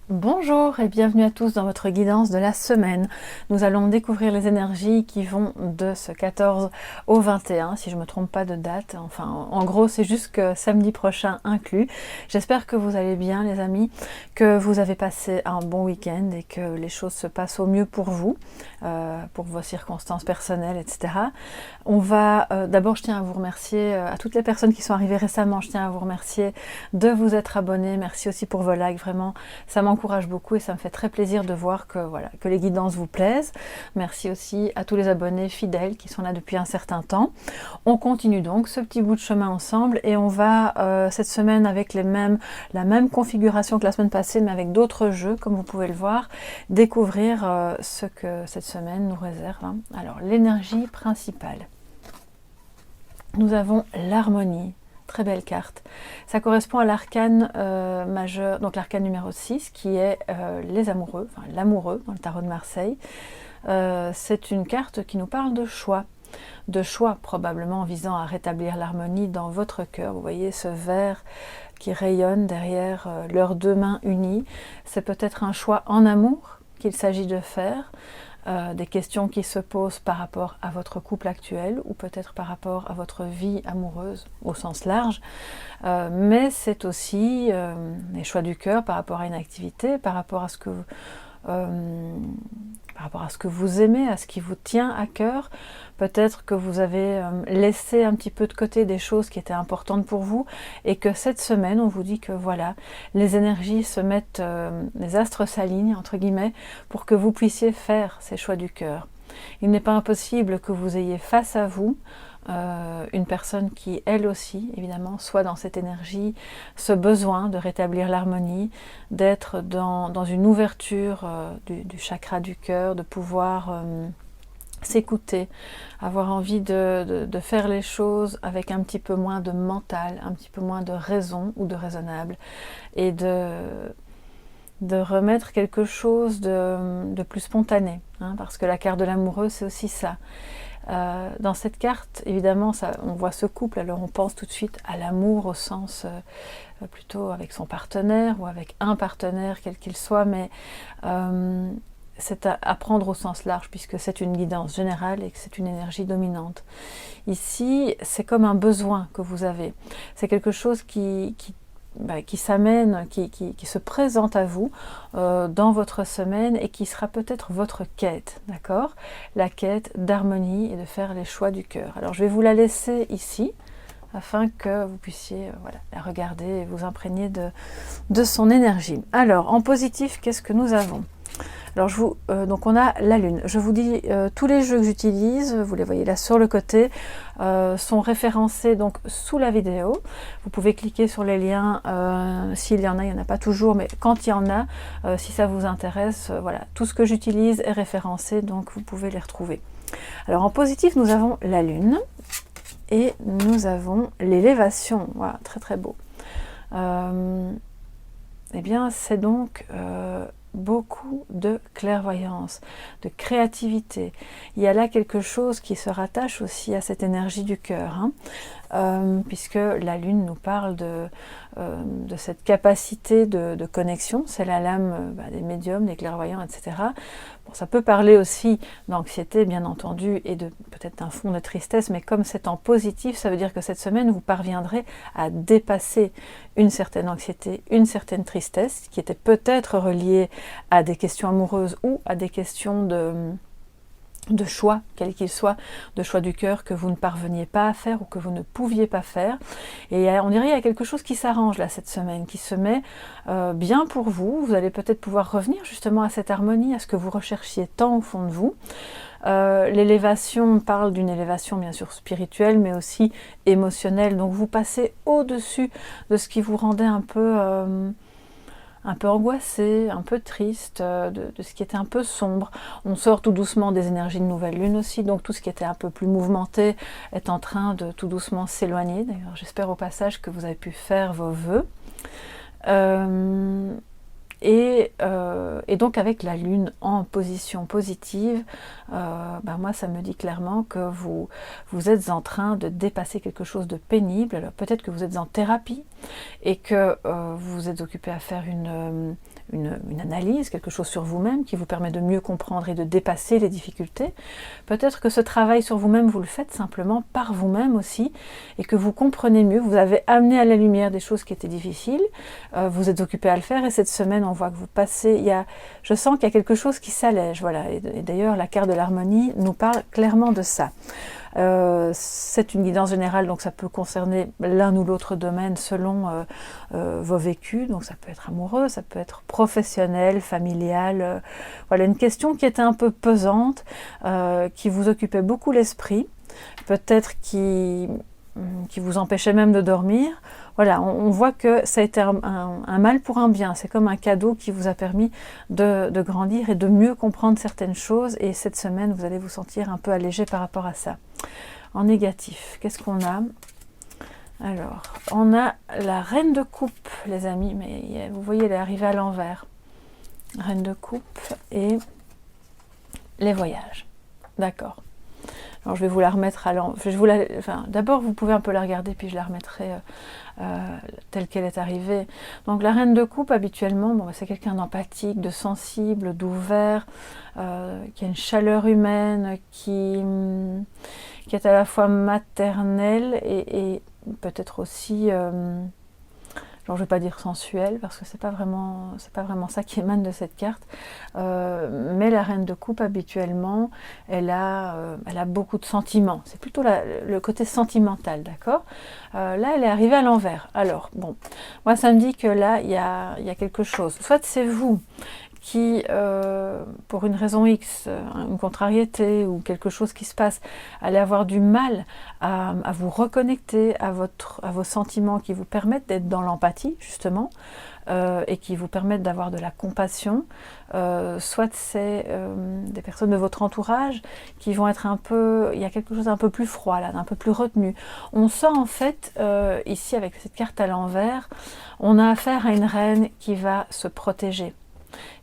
Bonjour et bienvenue à tous dans votre guidance de la semaine. Nous allons découvrir les énergies qui vont de ce 14 au 21, si je ne me trompe pas de date. Enfin, en gros, c'est jusque samedi prochain inclus. J'espère que vous allez bien, les amis, que vous avez passé un bon week-end et que les choses se passent au mieux pour vous, pour vos circonstances personnelles, etc. On va, d'abord, je tiens à vous remercier, à toutes les personnes qui sont arrivées récemment, je tiens à vous remercier de vous être abonnés. Merci aussi pour vos likes, vraiment, ça m'encourage beaucoup et ça me fait très plaisir de voir que, voilà, que les guidances vous plaisent. Merci aussi à tous les abonnés fidèles qui sont là depuis un certain temps. On continue donc ce petit bout de chemin ensemble et on va cette semaine avec la même configuration que la semaine passée, mais avec d'autres jeux, comme vous pouvez le voir, découvrir ce que cette semaine nous réserve. Alors, l'énergie principale. Nous avons l'harmonie. Très belle carte. Ça correspond à l'arcane majeur, donc l'arcane numéro 6, qui est les amoureux, enfin l'amoureux dans le tarot de Marseille. C'est une carte qui nous parle de choix probablement visant à rétablir l'harmonie dans votre cœur. Vous voyez ce vert qui rayonne derrière leurs deux mains unies. C'est peut-être un choix en amour qu'il s'agit de faire. Des questions qui se posent par rapport à votre couple actuel ou peut-être par rapport à votre vie amoureuse au sens large, mais c'est aussi les choix du cœur par rapport à une activité, par rapport à ce que vous aimez, à ce qui vous tient à cœur. Peut-être que vous avez laissé un petit peu de côté des choses qui étaient importantes pour vous et que cette semaine, on vous dit que voilà, les énergies se mettent, les astres s'alignent, entre guillemets, pour que vous puissiez faire ces choix du cœur. Il n'est pas impossible que vous ayez face à vous une personne qui, elle aussi, évidemment, soit dans cette énergie, ce besoin de rétablir l'harmonie, d'être dans une ouverture du chakra du cœur, de pouvoir s'écouter, avoir envie de faire les choses avec un petit peu moins de mental, un petit peu moins de raison ou de raisonnable, et de remettre quelque chose de plus spontané, parce que la carte de l'amoureux, c'est aussi ça. Dans cette carte, évidemment, on voit ce couple, alors on pense tout de suite à l'amour au sens plutôt avec son partenaire ou avec un partenaire, quel qu'il soit, mais c'est à prendre au sens large puisque c'est une guidance générale et que c'est une énergie dominante. Ici, c'est comme un besoin que vous avez. C'est quelque chose qui s'amène, qui se présente à vous dans votre semaine et qui sera peut-être votre quête, d'accord? La quête d'harmonie et de faire les choix du cœur. Alors je vais vous la laisser ici afin que vous puissiez la regarder et vous imprégner de son énergie. Alors en positif, qu'est-ce que nous avons? Alors donc on a la lune. Je vous dis tous les jeux que j'utilise, vous les voyez là sur le côté, sont référencés donc sous la vidéo. Vous pouvez cliquer sur les liens s'il y en a, il n'y en a pas toujours, mais quand il y en a, si ça vous intéresse, voilà, tout ce que j'utilise est référencé, donc vous pouvez les retrouver. Alors en positif, nous avons la lune et nous avons l'élévation. Voilà, très très beau. Eh bien, c'est donc beaucoup de clairvoyance, de créativité. Il y a là quelque chose qui se rattache aussi à cette énergie du cœur, puisque la lune nous parle de cette capacité de connexion, c'est la lame des médiums, des clairvoyants, etc. Bon, ça peut parler aussi d'anxiété, bien entendu, et de peut-être un fond de tristesse, mais comme c'est en positif, ça veut dire que cette semaine, vous parviendrez à dépasser une certaine anxiété, une certaine tristesse, qui était peut-être reliée à des questions amoureuses ou à des questions de choix, quel qu'il soit, de choix du cœur que vous ne parveniez pas à faire ou que vous ne pouviez pas faire. Et on dirait qu'il y a quelque chose qui s'arrange là cette semaine, qui se met bien pour vous. Vous allez peut-être pouvoir revenir justement à cette harmonie, à ce que vous recherchiez tant au fond de vous. L'élévation parle d'une élévation bien sûr spirituelle, mais aussi émotionnelle. Donc vous passez au-dessus de ce qui vous rendait un peu angoissé, un peu triste, de ce qui était un peu sombre. On sort tout doucement des énergies de nouvelle lune aussi, donc tout ce qui était un peu plus mouvementé est en train de tout doucement s'éloigner. D'ailleurs, j'espère au passage que vous avez pu faire vos vœux. Et donc avec la lune en position positive, moi ça me dit clairement que vous êtes en train de dépasser quelque chose de pénible. Alors peut-être que vous êtes en thérapie et que vous vous êtes occupé à faire une une analyse, quelque chose sur vous-même qui vous permet de mieux comprendre et de dépasser les difficultés. Peut-être que ce travail sur vous-même, vous le faites simplement par vous-même aussi, et que vous comprenez mieux, vous avez amené à la lumière des choses qui étaient difficiles, vous êtes occupé à le faire, et cette semaine, on voit que vous passez, je sens qu'il y a quelque chose qui s'allège, voilà, et d'ailleurs, la carte de l'harmonie nous parle clairement de ça. C'est une guidance générale, donc ça peut concerner l'un ou l'autre domaine selon vos vécus, donc ça peut être amoureux, ça peut être professionnel, familial, voilà, une question qui était un peu pesante, qui vous occupait beaucoup l'esprit, peut-être qui vous empêchait même de dormir. Voilà, on voit que ça a été un mal pour un bien, c'est comme un cadeau qui vous a permis de grandir et de mieux comprendre certaines choses, et cette semaine, vous allez vous sentir un peu allégé par rapport à ça. En négatif, qu'est-ce qu'on a? Alors, on a la reine de coupe, les amis, mais vous voyez, elle est arrivée à l'envers. Reine de coupe et les voyages. D'accord. Alors je vais vous la remettre à l'envers. D'abord, vous pouvez un peu la regarder, puis je la remettrai telle qu'elle est arrivée. Donc la reine de coupe, habituellement, c'est quelqu'un d'empathique, de sensible, d'ouvert, qui a une chaleur humaine, qui est à la fois maternelle et peut-être aussi... alors je ne vais pas dire sensuelle, parce que c'est pas vraiment ça qui émane de cette carte, mais la reine de coupe, habituellement, elle a beaucoup de sentiments, c'est plutôt le côté sentimental, d'accord. Là, elle est arrivée à l'envers. Alors, bon, moi ça me dit que là, il y a quelque chose, soit c'est vous qui, pour une raison X, une contrariété ou quelque chose qui se passe, allez avoir du mal à vous reconnecter à vos sentiments qui vous permettent d'être dans l'empathie, justement, et qui vous permettent d'avoir de la compassion. Soit c'est des personnes de votre entourage qui vont être un peu... Il y a quelque chose d'un peu plus froid, là, d'un peu plus retenu. On sent en fait, ici avec cette carte à l'envers, on a affaire à une reine qui va se protéger.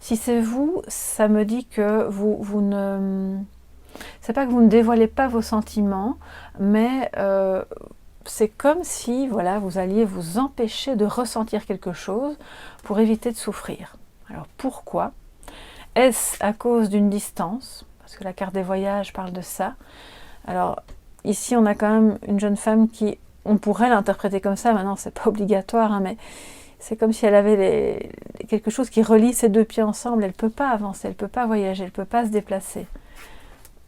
Si c'est vous, ça me dit que vous ne... C'est pas que vous ne dévoilez pas vos sentiments, mais c'est comme si, voilà, vous alliez vous empêcher de ressentir quelque chose pour éviter de souffrir. Alors pourquoi? Est-ce à cause d'une distance? Parce que la carte des voyages parle de ça. Alors ici, on a quand même une jeune femme qui... On pourrait l'interpréter comme ça, maintenant c'est pas obligatoire, hein, mais... C'est comme si elle avait quelque chose qui relie ses deux pieds ensemble. Elle ne peut pas avancer, elle ne peut pas voyager, elle ne peut pas se déplacer.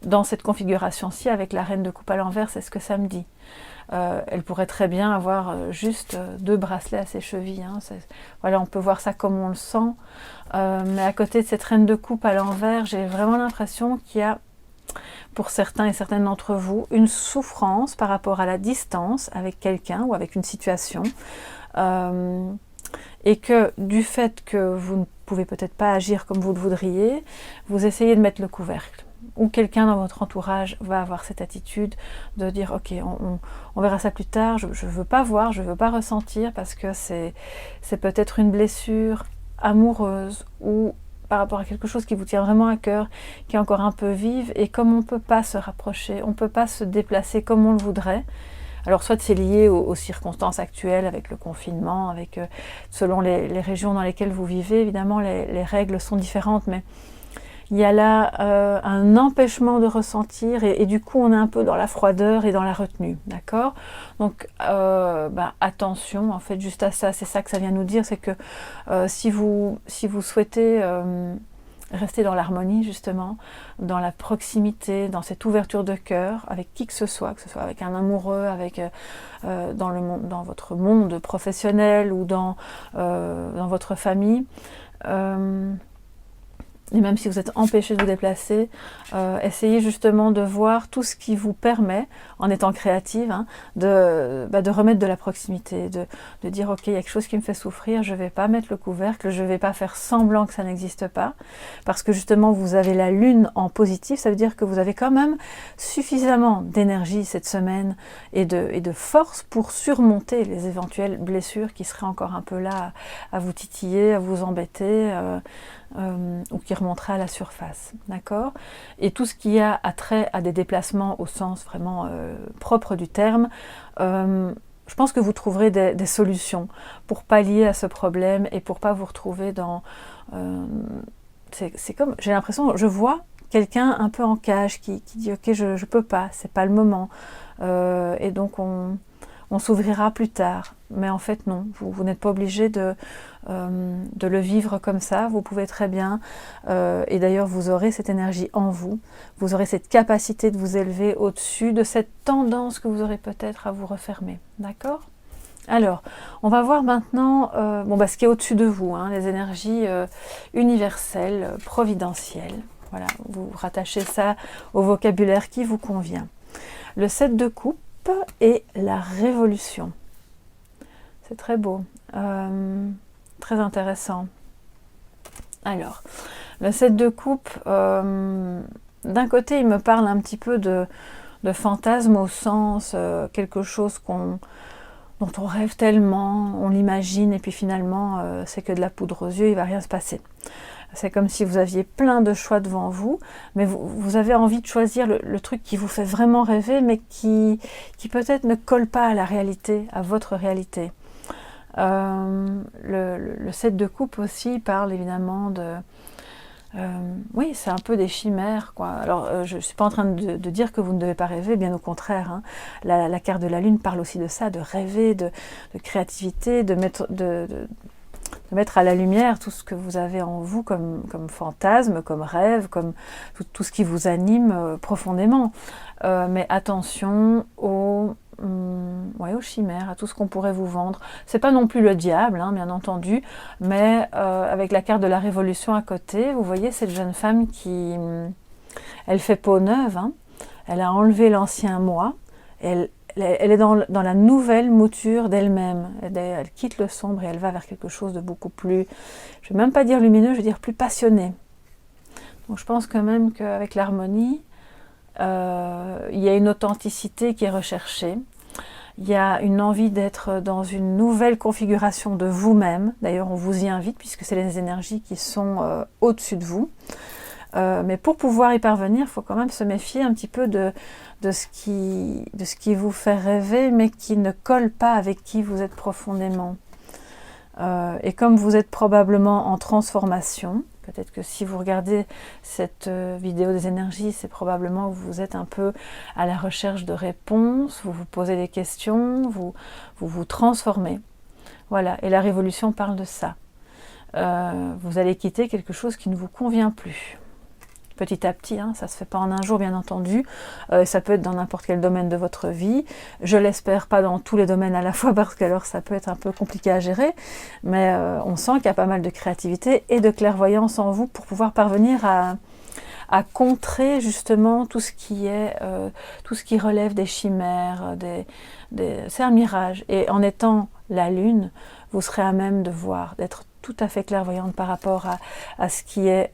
Dans cette configuration-ci, avec la reine de coupe à l'envers, c'est ce que ça me dit. Elle pourrait très bien avoir juste 2 bracelets à ses chevilles. Hein. Voilà, on peut voir ça comme on le sent. Mais à côté de cette reine de coupe à l'envers, j'ai vraiment l'impression qu'il y a, pour certains et certaines d'entre vous, une souffrance par rapport à la distance avec quelqu'un ou avec une situation. Et que du fait que vous ne pouvez peut-être pas agir comme vous le voudriez, vous essayez de mettre le couvercle. Ou quelqu'un dans votre entourage va avoir cette attitude de dire « Ok, on verra ça plus tard, je ne veux pas voir, je ne veux pas ressentir parce que c'est peut-être une blessure amoureuse ou par rapport à quelque chose qui vous tient vraiment à cœur, qui est encore un peu vive, et comme on ne peut pas se rapprocher, on ne peut pas se déplacer comme on le voudrait. » Alors soit c'est lié aux circonstances actuelles avec le confinement, avec selon les régions dans lesquelles vous vivez, évidemment les règles sont différentes, mais il y a là un empêchement de ressentir et du coup on est un peu dans la froideur et dans la retenue, d'accord? Donc attention en fait juste à ça, c'est ça que ça vient nous dire, c'est que si vous souhaitez... rester dans l'harmonie justement, dans la proximité, dans cette ouverture de cœur avec qui que ce soit avec un amoureux, avec dans votre monde professionnel ou dans votre famille. Et même si vous êtes empêché de vous déplacer, essayez justement de voir tout ce qui vous permet, en étant créative, hein, de remettre de la proximité, de dire ok, il y a quelque chose qui me fait souffrir, je ne vais pas mettre le couvercle, je ne vais pas faire semblant que ça n'existe pas, parce que justement vous avez la lune en positif, ça veut dire que vous avez quand même suffisamment d'énergie cette semaine et de force pour surmonter les éventuelles blessures qui seraient encore un peu là à vous titiller, à vous embêter, ou qui remontera à la surface, d'accord? Et tout ce qui a trait à des déplacements au sens vraiment propre du terme, je pense que vous trouverez des solutions pour pallier à ce problème et pour pas vous retrouver dans C'est comme, j'ai l'impression, je vois quelqu'un un peu en cage qui dit ok, je peux pas, c'est pas le moment, et donc on s'ouvrira plus tard. Mais en fait non, vous n'êtes pas obligé de le vivre comme ça. Vous pouvez très bien, et d'ailleurs vous aurez cette énergie en vous, vous aurez cette capacité de vous élever au-dessus de cette tendance que vous aurez peut-être à vous refermer, d'accord? Alors, on va voir maintenant ce qui est au-dessus de vous, hein, les énergies universelles, providentielles. Voilà, vous rattachez ça au vocabulaire qui vous convient. Le 7 de coupe et la révolution. C'est très beau, très intéressant. Alors, le 7 de coupe, d'un côté, il me parle un petit peu de fantasme au sens quelque chose dont on rêve tellement, on l'imagine, et puis finalement, c'est que de la poudre aux yeux, il ne va rien se passer. C'est comme si vous aviez plein de choix devant vous, mais vous avez envie de choisir le truc qui vous fait vraiment rêver, mais qui peut-être ne colle pas à la réalité, à votre réalité. Le 7 de coupe aussi parle évidemment de... oui, c'est un peu des chimères, quoi. Alors, je ne suis pas en train de dire que vous ne devez pas rêver, bien au contraire, hein. La carte de la Lune parle aussi de ça, de rêver, de créativité, de mettre à la lumière tout ce que vous avez en vous comme fantasme, comme rêve, comme tout ce qui vous anime profondément. Mais attention aux chimères, à tout ce qu'on pourrait vous vendre. C'est pas non plus le diable, hein, bien entendu, mais avec la carte de la révolution à côté, vous voyez cette jeune femme qui... elle fait peau neuve, hein, elle a enlevé l'ancien moi, elle est dans la nouvelle mouture d'elle-même. Elle quitte le sombre et elle va vers quelque chose de beaucoup plus, je ne vais même pas dire lumineux, je vais dire plus passionné. Donc je pense quand même qu'avec l'harmonie, il y a une authenticité qui est recherchée. Il y a une envie d'être dans une nouvelle configuration de vous-même. D'ailleurs, on vous y invite puisque c'est les énergies qui sont au-dessus de vous. Mais pour pouvoir y parvenir, il faut quand même se méfier un petit peu de ce qui vous fait rêver, mais qui ne colle pas avec qui vous êtes profondément. Et comme vous êtes probablement en transformation, peut-être que si vous regardez cette vidéo des énergies, c'est probablement que vous êtes un peu à la recherche de réponses, vous vous posez des questions, vous transformez. Voilà, et la révolution parle de ça. Vous allez quitter quelque chose qui ne vous convient plus. Petit à petit, hein, ça ne se fait pas en un jour bien entendu, ça peut être dans n'importe quel domaine de votre vie, je l'espère pas dans tous les domaines à la fois parce que alors ça peut être un peu compliqué à gérer, mais on sent qu'il y a pas mal de créativité et de clairvoyance en vous pour pouvoir parvenir à contrer justement tout ce qui est, tout ce qui relève des chimères, c'est un mirage, et en étant la lune, vous serez à même de voir, d'être tout à fait clairvoyante par rapport à ce qui est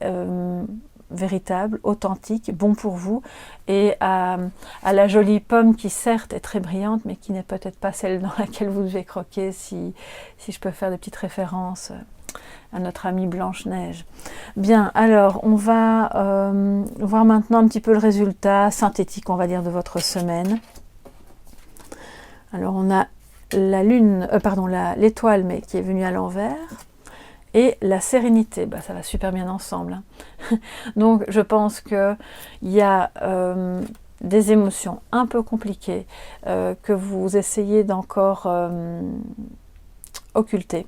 véritable, authentique, bon pour vous, et à la jolie pomme qui certes est très brillante, mais qui n'est peut-être pas celle dans laquelle vous devez croquer, si je peux faire des petites références à notre amie Blanche-Neige. Bien, alors on va voir maintenant un petit peu le résultat synthétique, on va dire, de votre semaine. Alors on a la lune, l'étoile, mais qui est venue à l'envers, et la sérénité, ça va super bien ensemble, hein. Donc je pense qu'il y a des émotions un peu compliquées que vous essayez d'encore occulter,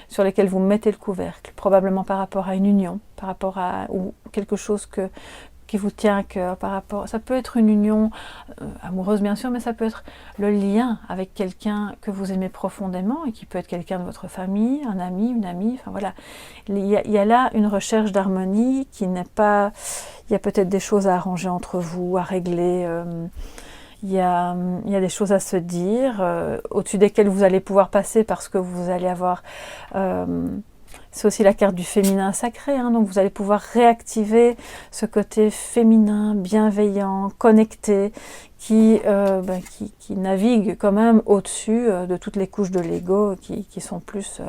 sur lesquelles vous mettez le couvercle, probablement par rapport à une union, par rapport à ou quelque chose qui vous tient à cœur, par rapport, ça peut être une union amoureuse bien sûr, mais ça peut être le lien avec quelqu'un que vous aimez profondément et qui peut être quelqu'un de votre famille, un ami, une amie, enfin voilà. Il y a là une recherche d'harmonie qui n'est pas, il y a peut-être des choses à arranger entre vous, à régler, il y a des choses à se dire, au-dessus desquelles vous allez pouvoir passer parce que vous allez avoir... c'est aussi la carte du féminin sacré, hein, donc vous allez pouvoir réactiver ce côté féminin, bienveillant, connecté, qui navigue quand même au-dessus de toutes les couches de l'ego qui sont plus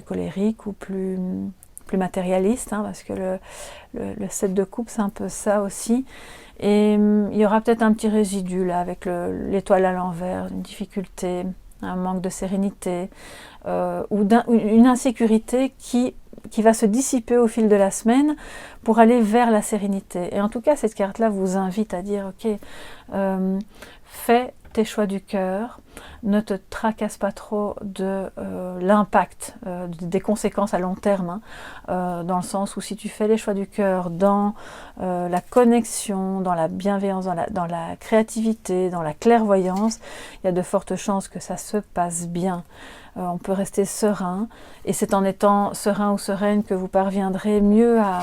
colériques ou plus matérialistes, hein, parce que le 7 de coupe, c'est un peu ça aussi. Et il y aura peut-être un petit résidu là avec l'étoile à l'envers, une difficulté, un manque de sérénité, ou une insécurité qui qui va se dissiper au fil de la semaine pour aller vers la sérénité. Et en tout cas, cette carte-là vous invite à dire, ok, fais tes choix du cœur, ne te tracasse pas trop de l'impact, des conséquences à long terme, dans le sens où si tu fais les choix du cœur dans la connexion, dans la bienveillance, dans la créativité, dans la clairvoyance, il y a de fortes chances que ça se passe bien. On peut rester serein, et c'est en étant serein ou sereine que vous parviendrez mieux à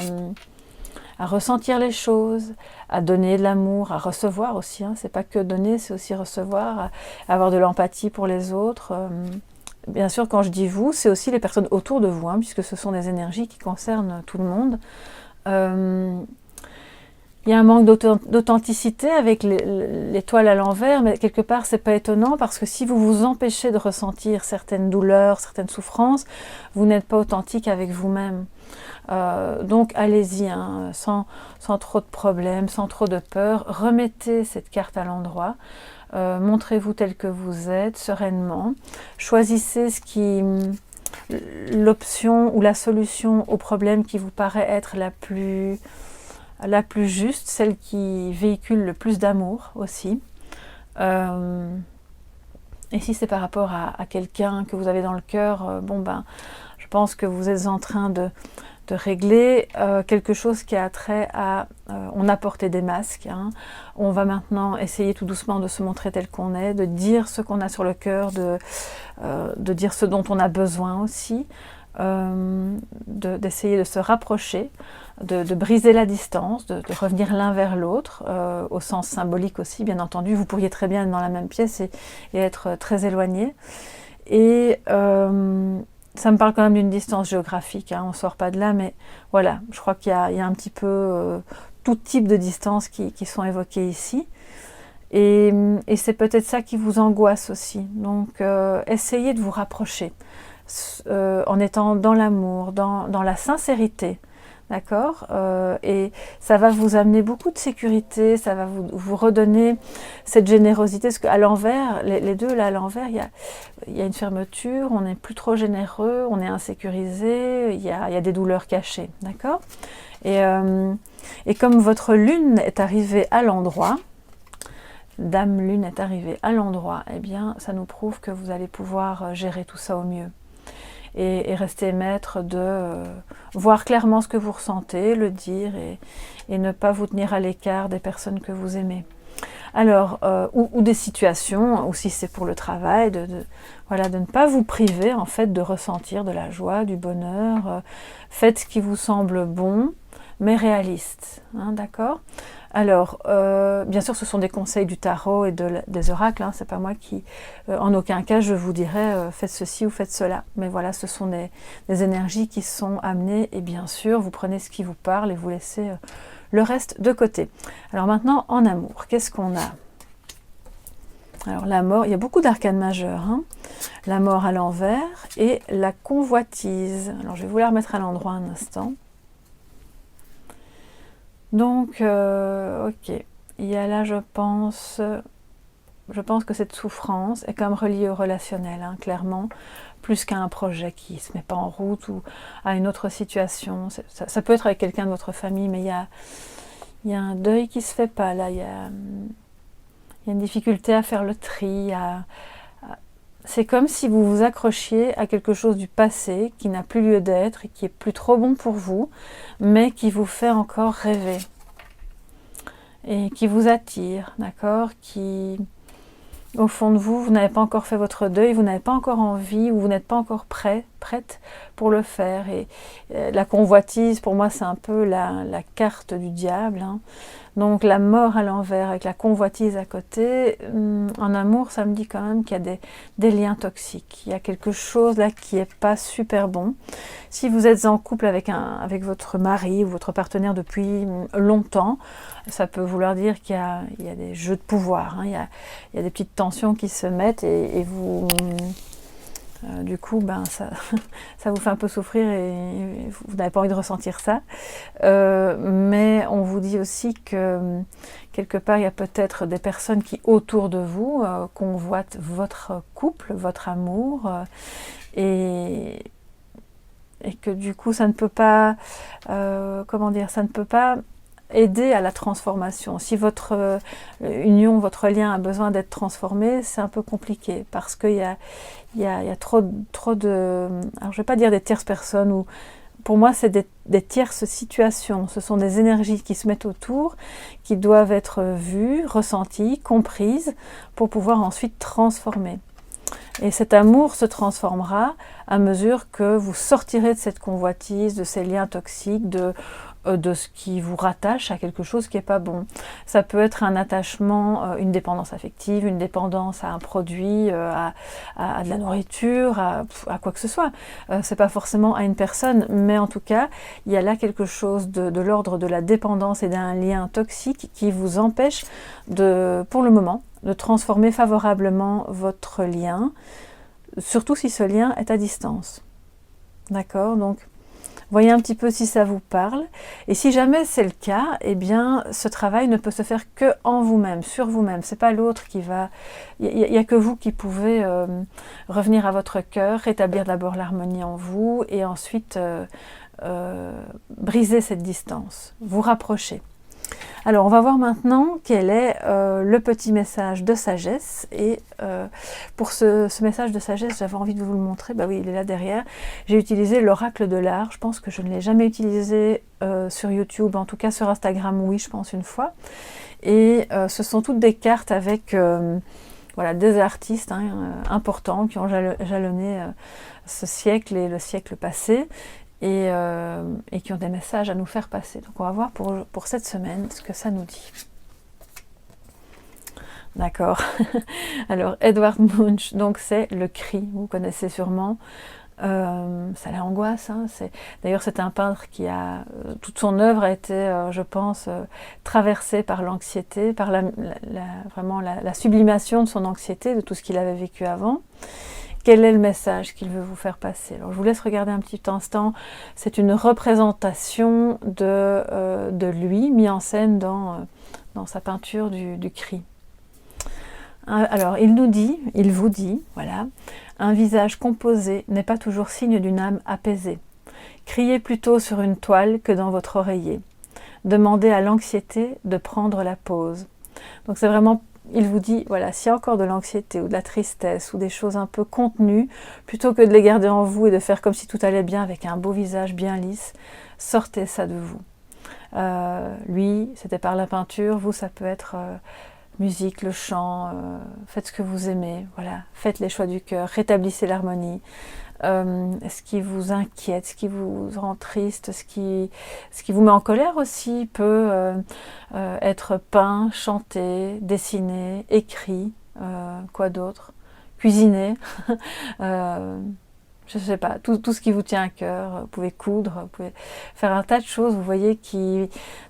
ressentir les choses, à donner de l'amour, à recevoir aussi, hein. C'est pas que donner, c'est aussi recevoir, à avoir de l'empathie pour les autres. Bien sûr, quand je dis vous, c'est aussi les personnes autour de vous, hein, puisque ce sont des énergies qui concernent tout le monde. Il y a un manque d'authenticité avec l'étoile à l'envers, mais quelque part c'est pas étonnant parce que si vous vous empêchez de ressentir certaines douleurs, certaines souffrances, vous n'êtes pas authentique avec vous-même. Donc allez-y, hein, sans trop de problèmes, sans trop de peur, remettez cette carte à l'endroit, montrez-vous tel que vous êtes, sereinement, choisissez l'option ou la solution au problème qui vous paraît être la plus juste, celle qui véhicule le plus d'amour aussi. Et si c'est par rapport à quelqu'un que vous avez dans le cœur, je pense que vous êtes en train de régler quelque chose qui a trait à... on a porté des masques, hein. On va maintenant essayer tout doucement de se montrer tel qu'on est, de dire ce qu'on a sur le cœur, de dire ce dont on a besoin aussi, d'essayer de se rapprocher, de briser la distance, de revenir l'un vers l'autre, au sens symbolique aussi, bien entendu. Vous pourriez très bien être dans la même pièce et être très éloigné. Et ça me parle quand même d'une distance géographique, hein, on ne sort pas de là, mais voilà, je crois qu'il y a un petit peu tout type de distances qui sont évoquées ici. Et c'est peut-être ça qui vous angoisse aussi. Donc essayez de vous rapprocher en étant dans l'amour, dans la sincérité. D'accord, et ça va vous amener beaucoup de sécurité, ça va vous redonner cette générosité, parce qu'à l'envers, les deux là à l'envers, il y a une fermeture, on n'est plus trop généreux, on est insécurisé, il y a des douleurs cachées, d'accord, et comme votre lune est arrivée à l'endroit, Dame Lune est arrivée à l'endroit, eh bien ça nous prouve que vous allez pouvoir gérer tout ça au mieux. Et rester maître de voir clairement ce que vous ressentez, le dire et ne pas vous tenir à l'écart des personnes que vous aimez. Alors, ou des situations, ou si c'est pour le travail, de ne pas vous priver en fait de ressentir de la joie, du bonheur. Faites ce qui vous semble bon, mais réaliste, hein, d'accord? Alors, bien sûr, ce sont des conseils du tarot et des oracles, hein, c'est pas moi qui, en aucun cas, je vous dirais faites ceci ou faites cela. Mais voilà, ce sont des énergies qui sont amenées, et bien sûr, vous prenez ce qui vous parle et vous laissez le reste de côté. Alors maintenant, en amour, qu'est-ce qu'on a? Alors la mort, il y a beaucoup d'arcanes majeures, hein. La mort à l'envers et la convoitise. Alors je vais vous la remettre à l'endroit un instant. Donc, ok, il y a là, je pense que cette souffrance est comme reliée au relationnel, hein, clairement, plus qu'à un projet qui ne se met pas en route ou à une autre situation. Ça peut être avec quelqu'un de votre famille, mais il y a un deuil qui ne se fait pas, là, il y a une difficulté à faire le tri, c'est comme si vous vous accrochiez à quelque chose du passé qui n'a plus lieu d'être et qui est plus trop bon pour vous, mais qui vous fait encore rêver et qui vous attire, d'accord, qui, au fond de vous, vous n'avez pas encore fait votre deuil, vous n'avez pas encore envie ou vous n'êtes pas encore prête pour le faire. Et la convoitise, pour moi, c'est un peu la carte du diable, hein. Donc la mort à l'envers avec la convoitise à côté, en amour, ça me dit quand même qu'il y a des liens toxiques. Il y a quelque chose là qui n'est pas super bon. Si vous êtes en couple avec votre mari ou votre partenaire depuis longtemps, ça peut vouloir dire qu'il y a des jeux de pouvoir, hein. Il y a des petites tensions qui se mettent et vous... du coup, ça vous fait un peu souffrir et vous n'avez pas envie de ressentir ça. Mais on vous dit aussi que quelque part, il y a peut-être des personnes qui, autour de vous, convoitent votre couple, votre amour. Et et que du coup ça ne peut pas, comment dire, ça ne peut pas aider à la transformation. Si votre union, votre lien a besoin d'être transformé, c'est un peu compliqué parce qu'il y a trop de... Alors je ne vais pas dire des tierces personnes, ou pour moi c'est des tierces situations. Ce sont des énergies qui se mettent autour, qui doivent être vues, ressenties, comprises pour pouvoir ensuite transformer. Et cet amour se transformera à mesure que vous sortirez de cette convoitise, de ces liens toxiques, de ce qui vous rattache à quelque chose qui n'est pas bon. Ça peut être un attachement, une dépendance affective, une dépendance à un produit, à de la nourriture, à quoi que ce soit. C'est pas forcément à une personne, mais en tout cas, il y a là quelque chose de l'ordre de la dépendance et d'un lien toxique qui vous empêche pour le moment, de transformer favorablement votre lien, surtout si ce lien est à distance. D'accord? Donc, voyez un petit peu si ça vous parle. Et si jamais c'est le cas, eh bien, ce travail ne peut se faire que en vous-même, sur vous-même. C'est pas l'autre qui va... Il n'y a que vous qui pouvez revenir à votre cœur, rétablir d'abord l'harmonie en vous, et ensuite briser cette distance, vous rapprocher. Alors, on va voir maintenant quel est le petit message de sagesse. Et pour ce message de sagesse, j'avais envie de vous le montrer. Bah oui, il est là derrière. J'ai utilisé l'oracle de l'art. Je pense que je ne l'ai jamais utilisé sur YouTube, en tout cas sur Instagram, oui, je pense une fois. Et ce sont toutes des cartes avec voilà, des artistes importants qui ont jalonné ce siècle et le siècle passé. Et qui ont des messages à nous faire passer. Donc on va voir pour cette semaine ce que ça nous dit. D'accord. Alors Edvard Munch, donc c'est le cri, vous connaissez sûrement. Ça l'angoisse. D'ailleurs c'est un peintre qui a... toute son œuvre a été, je pense, traversée par l'anxiété, par vraiment la sublimation de son anxiété, de tout ce qu'il avait vécu avant. Quel est le message qu'il veut vous faire passer? Alors, je vous laisse regarder un petit instant. C'est une représentation de lui, mis en scène dans sa peinture du cri. Alors, il vous dit, voilà, un visage composé n'est pas toujours signe d'une âme apaisée. Criez plutôt sur une toile que dans votre oreiller. Demandez à l'anxiété de prendre la pause. Donc, c'est vraiment... Il vous dit, voilà, s'il y a encore de l'anxiété ou de la tristesse ou des choses un peu contenues, plutôt que de les garder en vous et de faire comme si tout allait bien avec un beau visage bien lisse, sortez ça de vous. Lui, c'était par la peinture, vous, ça peut être musique, le chant, faites ce que vous aimez, voilà, faites les choix du cœur, rétablissez l'harmonie. Ce qui vous inquiète, ce qui vous rend triste, ce qui vous met en colère aussi peut être peint, chanté, dessiné, écrit, quoi d'autre, cuisiné, je ne sais pas, tout ce qui vous tient à cœur. Vous pouvez coudre, vous pouvez faire un tas de choses, vous voyez,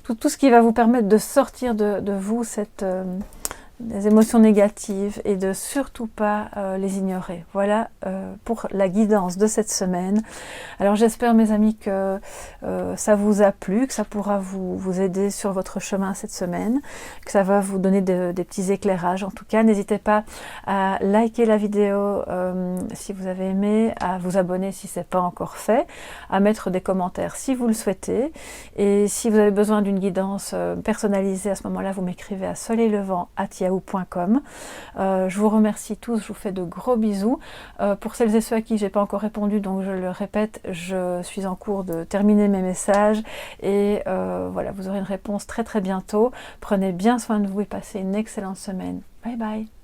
tout ce qui va vous permettre de sortir de vous des émotions négatives et de surtout pas les ignorer. Voilà pour la guidance de cette semaine. Alors j'espère, mes amis, que ça vous a plu, que ça pourra vous aider sur votre chemin cette semaine, que ça va vous donner des petits éclairages. En tout cas, n'hésitez pas à liker la vidéo si vous avez aimé, à vous abonner si ce n'est pas encore fait, à mettre des commentaires si vous le souhaitez. Et si vous avez besoin d'une guidance personnalisée, à ce moment-là, vous m'écrivez à soleillevent@yahoo.com. Je vous remercie tous, je vous fais de gros bisous. Pour celles et ceux à qui j'ai pas encore répondu, donc je le répète, je suis en cours de terminer mes messages et voilà, vous aurez une réponse très très bientôt. Prenez bien soin de vous et passez une excellente semaine. Bye bye.